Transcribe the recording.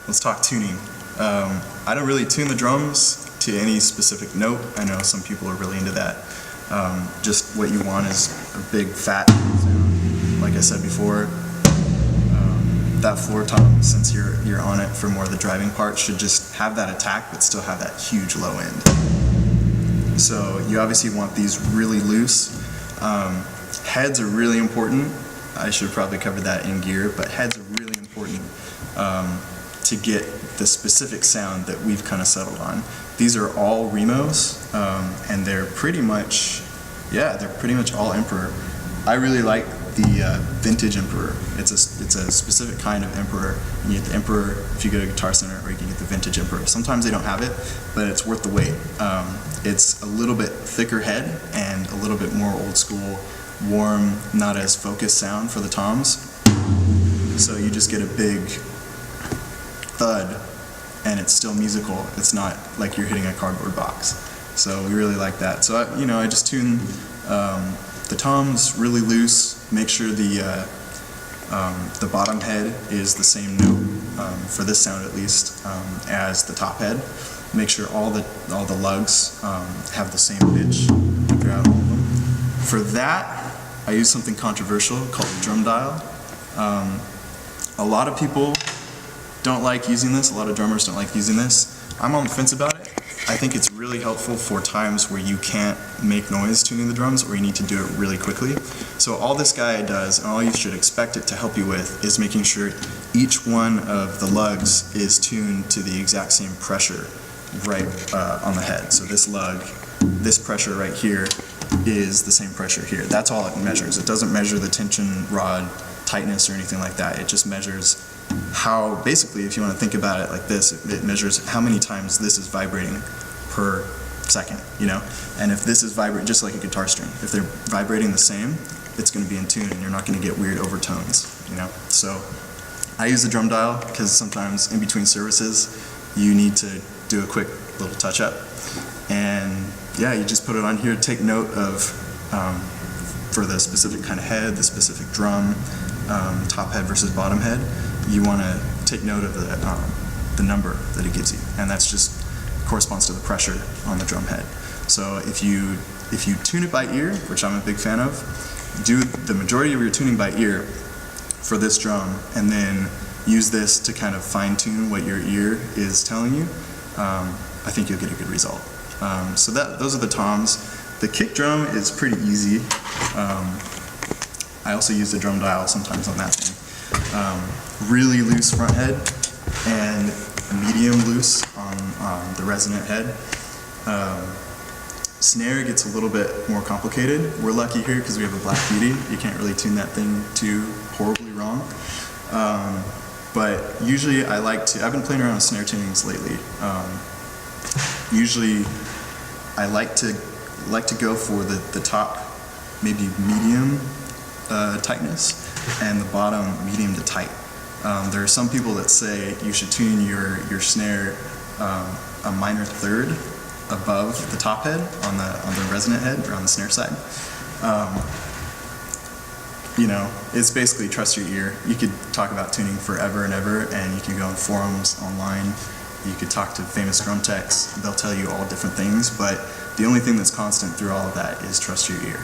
let's talk tuning. I don't really tune the drums to any specific note. I know some people are really into that. Just what you want is a big fat sound. Like I said before, that floor tom, since you're on it for more of the driving part, should just have that attack but still have that huge low end. So you obviously want these really loose. Heads are really important. I should have probably covered that in gear, but heads are really important to get the specific sound that we've kind of settled on. These are all Remos, and they're pretty much all Emperor. I really like the vintage Emperor. It's a specific kind of Emperor. You get the Emperor if you go to Guitar Center, or you can get the vintage Emperor. Sometimes they don't have it, but it's worth the wait. It's a little bit thicker head and a little bit more old school, warm, not as focused sound for the toms. So you just get a big thud, and it's still musical. It's not like you're hitting a cardboard box. So we really like that. So I just tune the toms really loose. Make sure the bottom head is the same note for this sound at least as the top head. Make sure all the lugs have the same pitch throughout all of them. For that, I use something controversial called a drum dial. A lot of people don't like using this. A lot of drummers don't like using this. I'm on the fence about it. I think it's really helpful for times where you can't make noise tuning the drums, or you need to do it really quickly. So all this guy does, and all you should expect it to help you with, is making sure each one of the lugs is tuned to the exact same pressure right on the head. So this lug, this pressure right here, is the same pressure here. That's all it measures. It doesn't measure the tension rod tightness or anything like that. It just measures how, basically, if you want to think about it like this, it measures how many times this is vibrating per second, And if this is vibrating, just like a guitar string, if they're vibrating the same, it's going to be in tune, and you're not going to get weird overtones, So I use the drum dial because sometimes in between services, you need to do a quick little touch-up. And yeah, you just put it on here, take note of, for the specific kind of head, the specific drum, top head versus bottom head, you want to take note of the number that it gives you, and that's just corresponds to the pressure on the drum head. So if you tune it by ear, which I'm a big fan of, do the majority of your tuning by ear for this drum, and then use this to kind of fine-tune what your ear is telling you. I think you'll get a good result. So those are the toms. The kick drum is pretty easy. I also use the drum dial sometimes on that thing. Really loose front head and medium loose on the resonant head. Snare gets a little bit more complicated. We're lucky here because we have a Black Beauty. You can't really tune that thing too horribly wrong. But usually I've been playing around with snare tunings lately. Usually I like to go for the top maybe medium tightness and the bottom medium to tight. There are some people that say you should tune your snare a minor third above the top head on the resonant head or on the snare side. It's basically trust your ear. You could talk about tuning forever and ever, and you can go on forums online. You could talk to famous drum techs. They'll tell you all different things, but the only thing that's constant through all of that is trust your ear.